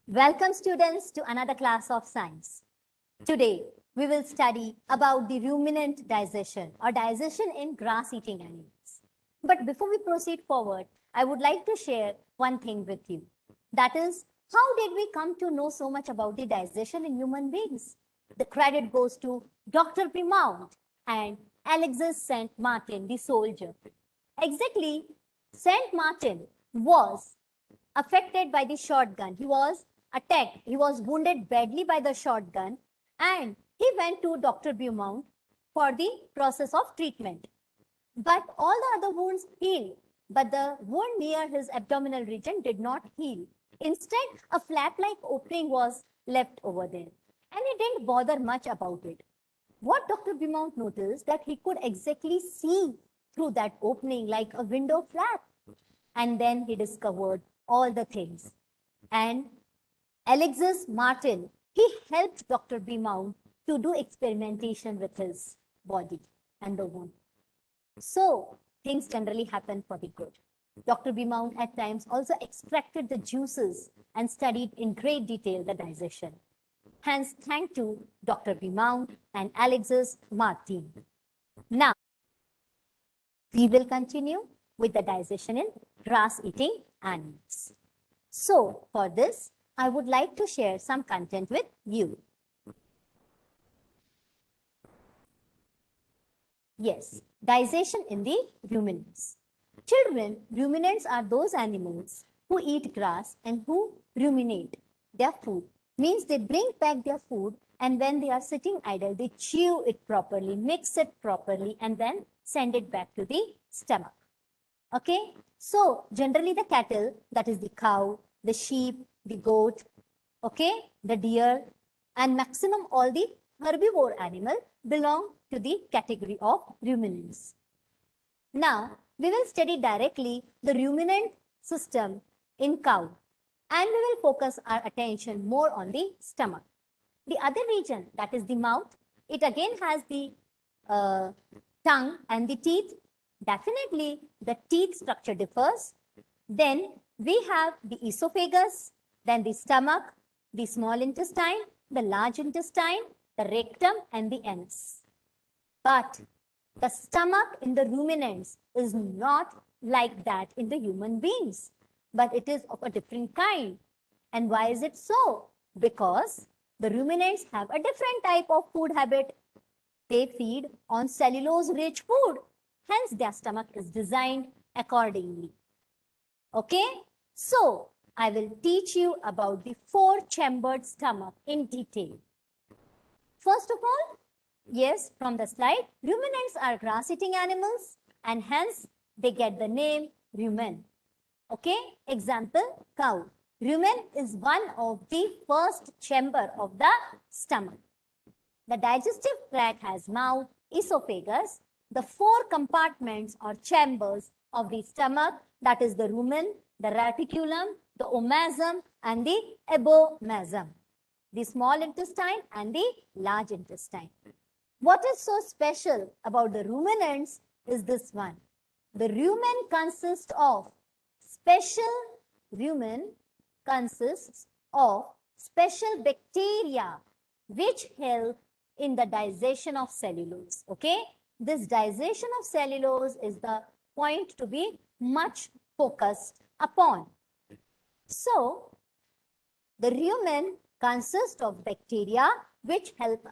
Welcome students to another class of science. Today we will study about the ruminant digestion or digestion in grass-eating animals. But before we proceed forward, I would like to share one thing with you. That is, how did we come to know so much about the digestion in human beings? The credit goes to Dr. Primount and Alexis Saint Martin, the soldier. Exactly, Saint Martin was affected by the shotgun. He was attacked. He was wounded badly by the shotgun and he went to Dr. Beaumont for the process of treatment. But all the other wounds healed. But the wound near his abdominal region did not heal. Instead, a flap-like opening was left over there. And he didn't bother much about it. What Dr. Beaumont noticed that he could exactly see through that opening like a window flap. And then he discovered all the things. And Alexis Martin, he helped Dr. Beaumont to do experimentation with his body and the wound. So things generally happen for the good. Dr. Beaumont at times also extracted the juices and studied in great detail the digestion. Hence, thank to Dr. Beaumont and Alexis Martin. Now, we will continue with the digestion in grass-eating animals. So, for this, I would like to share some content with you. Yes, digestion in the ruminants. Children, ruminants are those animals who eat grass and who ruminate their food. Means they bring back their food and when they are sitting idle, they chew it properly, mix it properly and then send it back to the stomach. Okay, so generally the cattle, that is the cow, the sheep, the goat, okay, the deer, and maximum all the herbivore animal belong to the category of ruminants. Now, we will study directly the ruminant system in cow and we will focus our attention more on the stomach. The other region, that is the mouth, it again has the tongue and the teeth. Definitely, the teeth structure differs. Then we have the esophagus, then the stomach, the small intestine, the large intestine, the rectum, and the anus. But the stomach in the ruminants is not like that in the human beings, but it is of a different kind. And why is it so? Because the ruminants have a different type of food habit. They feed on cellulose-rich food. Hence, their stomach is designed accordingly. Okay? So, I will teach you about the four-chambered stomach in detail. First of all, yes, from the slide, ruminants are grass-eating animals and hence they get the name rumen. Okay? Example, cow. Rumen is one of the first chamber of the stomach. The digestive tract has mouth, esophagus, the four compartments or chambers of the stomach, that is the rumen, the reticulum, the omasum, and the abomasum, the small intestine and the large intestine. What is so special about the ruminants is this one. The rumen consists of special bacteria which help in the digestion of cellulose. Okay, this digestion of cellulose is the point to be much focused upon. So, the rumen consists of bacteria which help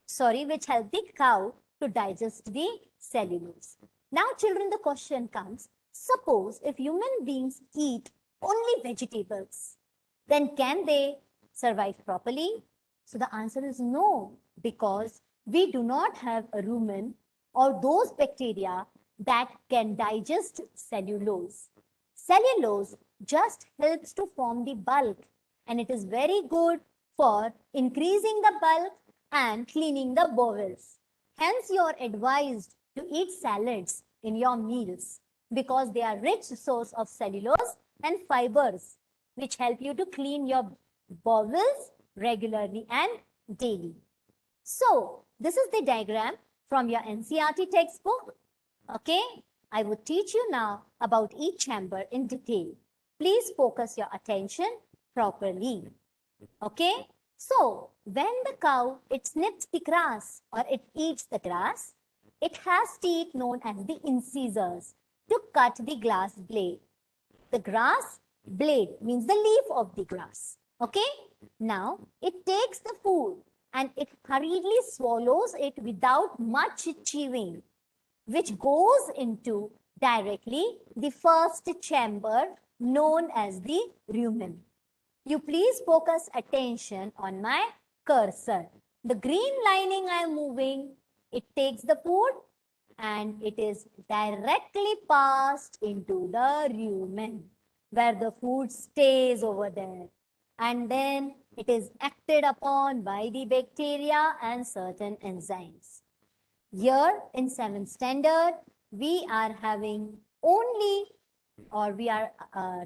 the cow to digest the cellulose. Now, children, the question comes, suppose if human beings eat only vegetables, then can they survive properly? So the answer is no, because we do not have a rumen or those bacteria that can digest cellulose. Cellulose just helps to form the bulk and it is very good for increasing the bulk and cleaning the bowels. Hence, you are advised to eat salads in your meals because they are rich source of cellulose and fibers which help you to clean your bowels regularly and daily. So, this is the diagram from your NCERT textbook. Okay, I would teach you now about each chamber in detail. Please focus your attention properly. Okay, so when the cow, it snips the grass or it eats the grass, it has teeth known as the incisors to cut the grass blade. The grass blade means the leaf of the grass. Okay, now it takes the food and it hurriedly swallows it without much chewing, which goes into directly the first chamber known as the rumen. You please focus attention on my cursor. The green lining I am moving, it takes the food and it is directly passed into the rumen where the food stays over there. And then it is acted upon by the bacteria and certain enzymes. Here in 7th standard, we are having only or we are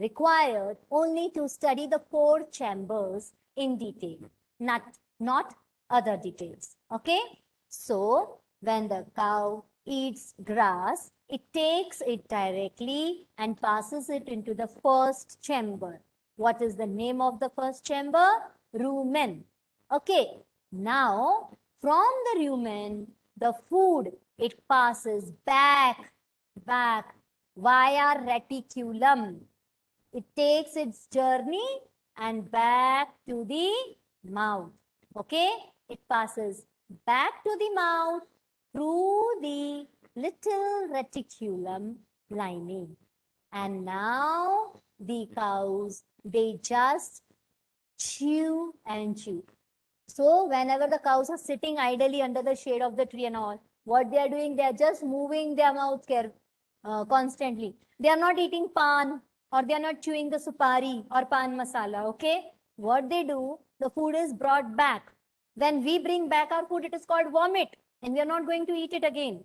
required only to study the 4 chambers in detail, not other details. Okay. So when the cow eats grass, it takes it directly and passes it into the first chamber. What is the name of the first chamber? Rumen. Okay. Now from the rumen, the food, it passes back via reticulum. It takes its journey and back to the mouth. Okay, it passes back to the mouth through the little reticulum lining. And now the cows, they just chew and chew. So whenever the cows are sitting idly under the shade of the tree and all, what they are doing, they are just moving their mouth constantly. They are not eating pan or they are not chewing the supari or pan masala. Okay, what they do, the food is brought back. When we bring back our food, it is called vomit, and we are not going to eat it again.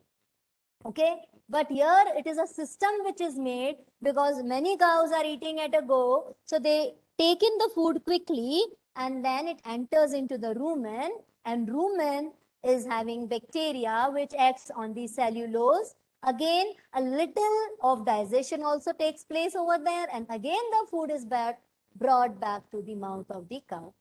Okay, but here it is a system which is made because many cows are eating at a go, so they take in the food quickly and then it enters into the rumen, and rumen is having bacteria which acts on the cellulose. Again, a little of digestion also takes place over there, and again the food is brought back to the mouth of the cow.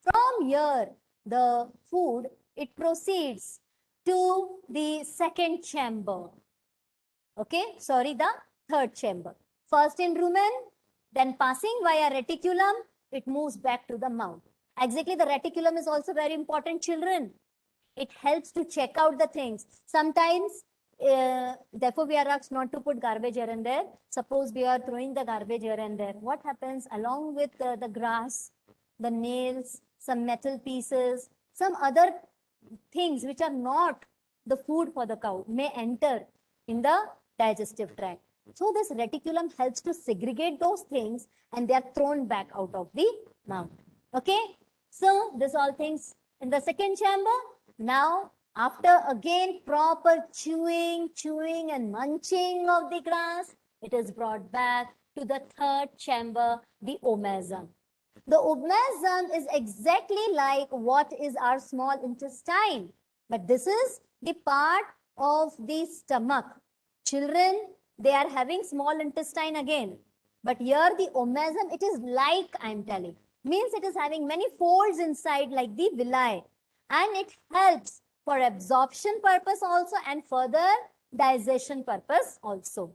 From here, the food, it proceeds to the second chamber. Okay, sorry, the third chamber. First in rumen, then passing via reticulum, it moves back to the mouth. Exactly, the reticulum is also very important, children. It helps to check out the things. Sometimes, therefore, we are asked not to put garbage here and there. Suppose we are throwing the garbage here and there. What happens along with the grass, the nails, some metal pieces, some other things which are not the food for the cow may enter in the digestive tract. So this reticulum helps to segregate those things and they are thrown back out of the mouth. Okay. So this all things in the second chamber. Now after again proper chewing and munching of the grass, it is brought back to the third chamber, the omasum. The omasum is exactly like what is our small intestine, but this is the part of the stomach. Children, they are having small intestine again, but here the omasum, it is like I am telling, means it is having many folds inside like the villi, and it helps for absorption purpose also and further digestion purpose also.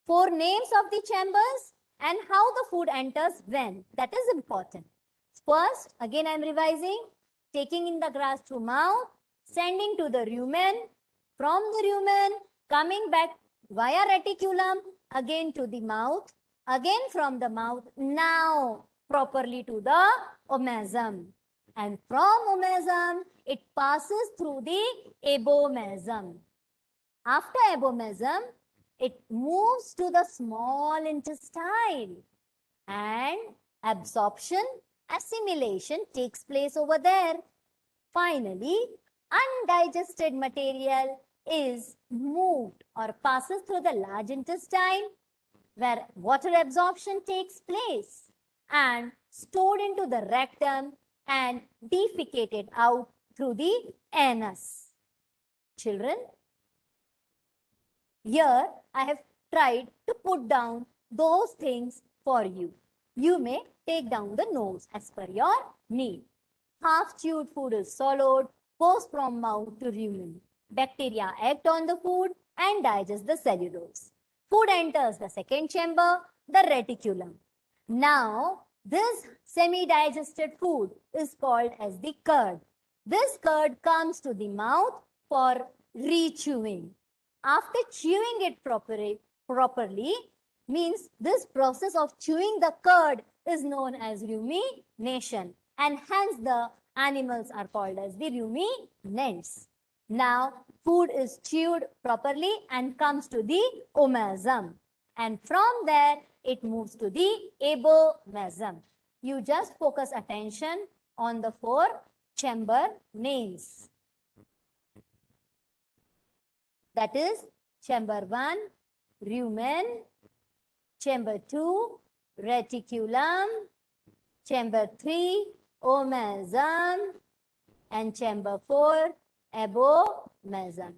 4 names of the chambers and how the food enters when. That is important. First, again I am revising, taking in the grass through mouth, sending to the rumen, from the rumen, coming back via reticulum, again to the mouth, again from the mouth, now properly to the omasum. And from omasum, it passes through the abomasum. After abomasum, it moves to the small intestine and absorption, assimilation takes place over there. Finally, undigested material is moved or passes through the large intestine where water absorption takes place and stored into the rectum and defecated out through the anus. Children, here I have tried to put down those things for you. You may take down the nose as per your need. Half chewed food is swallowed, goes from mouth to rumen. Bacteria act on the food and digest the cellulose. Food enters the second chamber, the reticulum. Now, this semi-digested food is called as the curd. This curd comes to the mouth for re-chewing. After chewing it properly, means this process of chewing the curd is known as rumination, and hence the animals are called as the ruminants. Now, food is chewed properly and comes to the omasum, and from there it moves to the abomasum. You just focus attention on the four chamber names. That is chamber 1, rumen, chamber 2, reticulum, chamber 3, omasum, and chamber 4, abomasum.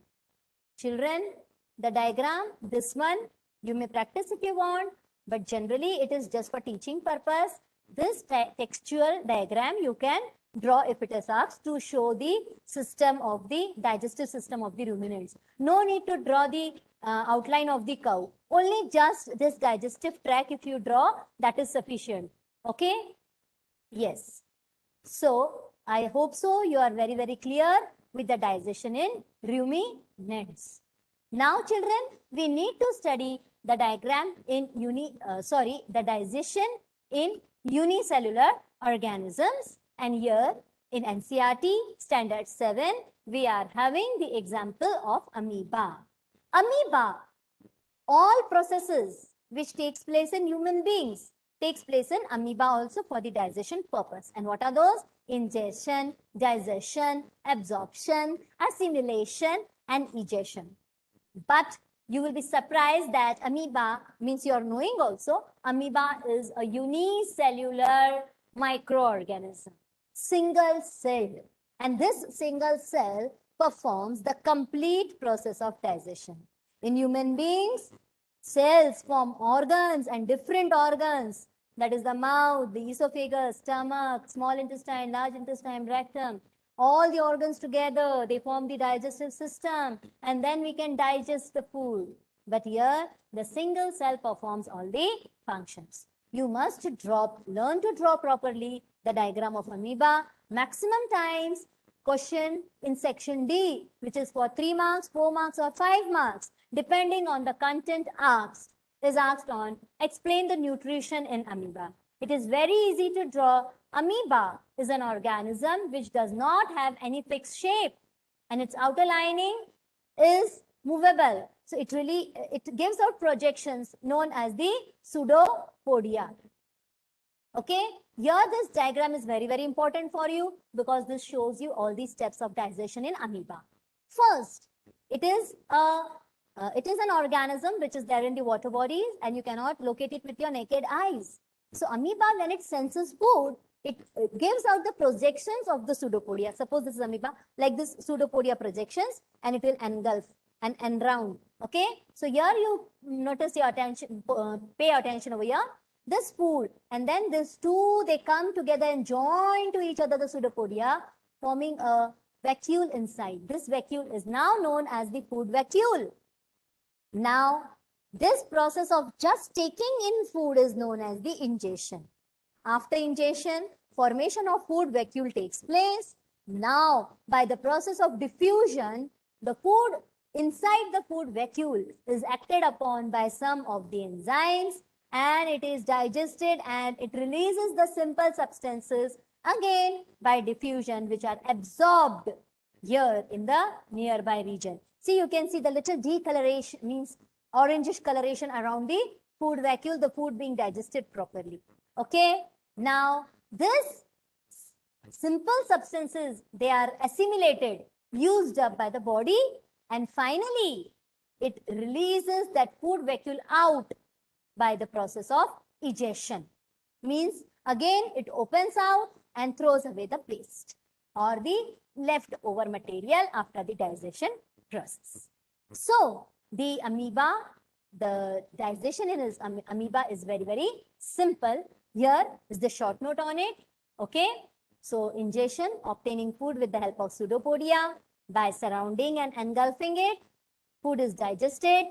Children, the diagram, this one, you may practice if you want, but generally it is just for teaching purpose. This textual diagram you can draw if it is asked to show the system of the digestive system of the ruminants. No need to draw the outline of the cow. Only just this digestive tract if you draw, that is sufficient. Okay? Yes. So, I hope so you are very, very clear with the digestion in ruminants. Now, children, we need to study the diagram in the digestion in unicellular organisms. And here in NCERT Standard 7, we are having the example of amoeba. Amoeba, all processes which takes place in human beings takes place in amoeba also for the digestion purpose. And what are those? Ingestion, digestion, absorption, assimilation, and egestion. But you will be surprised that amoeba means you are knowing also, amoeba is a unicellular microorganism, single cell. And this single cell performs the complete process of digestion. In human beings, cells form organs and different organs. That is the mouth, the esophagus, stomach, small intestine, large intestine, rectum. All the organs together, they form the digestive system, and then we can digest the food. But here, the single cell performs all the functions. You must learn to draw properly the diagram of amoeba. Maximum times, question in section D, which is for 3 marks, 4 marks, or 5 marks, depending on the content asked, is asked on explain the nutrition in amoeba. It is very easy to draw. Amoeba is an organism which does not have any fixed shape, and its outer lining is movable. So it gives out projections known as the pseudopodia. Okay, here this diagram is very, very important for you because this shows you all the steps of digestion in amoeba. First, it is an organism which is there in the water bodies, and you cannot locate it with your naked eyes. So amoeba, when it senses food, it gives out the projections of the pseudopodia. Suppose this is amoeba, like this pseudopodia projections, and it will engulf and enround. Okay, so here you notice your attention, pay attention over here. This food and then this two, they come together and join to each other, the pseudopodia, forming a vacuole inside. This vacuole is now known as the food vacuole. Now, this process of just taking in food is known as the ingestion. After ingestion, formation of food vacuole takes place. Now, by the process of diffusion, the food inside the food vacuole is acted upon by some of the enzymes, and it is digested and it releases the simple substances again by diffusion, which are absorbed here in the nearby region. See, you can see the little decoloration, means orangish coloration around the food vacuole, the food being digested properly. Okay, now this simple substances, they are assimilated, used up by the body, and finally it releases that food vacuole out by the process of egestion. Means again it opens out and throws away the waste or the leftover material after the digestion process. So the amoeba, the digestion in amoeba is very, very simple. Here is the short note on it. Okay. So ingestion, obtaining food with the help of pseudopodia by surrounding and engulfing it. Food is digested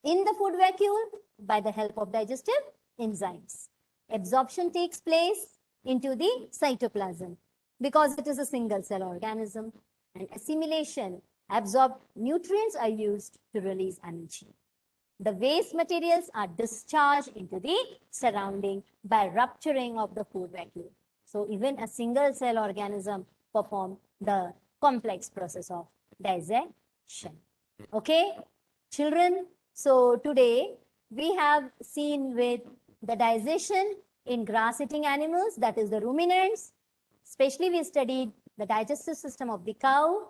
in the food vacuole by the help of digestive enzymes. Absorption takes place into the cytoplasm because it is a single cell organism, and assimilation, absorbed nutrients are used to release energy. The waste materials are discharged into the surrounding by rupturing of the food vacuole. So even a single cell organism perform the complex process of dissection. Okay, children, so today we have seen with the digestion in grass-eating animals, that is the ruminants. Especially we studied the digestive system of the cow,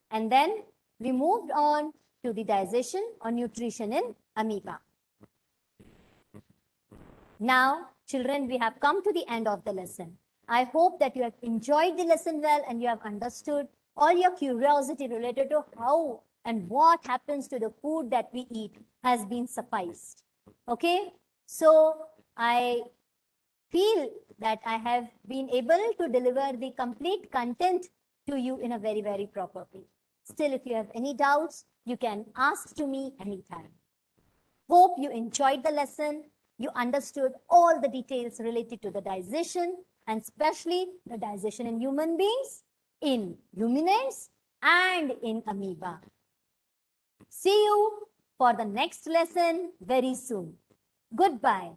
and then we moved on to the digestion or nutrition in amoeba. Now, children, we have come to the end of the lesson. I hope that you have enjoyed the lesson well and you have understood all your curiosity related to how and what happens to the food that we eat has been sufficed. Okay, so I feel that I have been able to deliver the complete content to you in a very, very proper way. Still, if you have any doubts, you can ask to me anytime. Hope you enjoyed the lesson. You understood all the details related to the digestion, and especially the digestion in human beings, in ruminants, and in amoeba. See you for the next lesson very soon. Goodbye.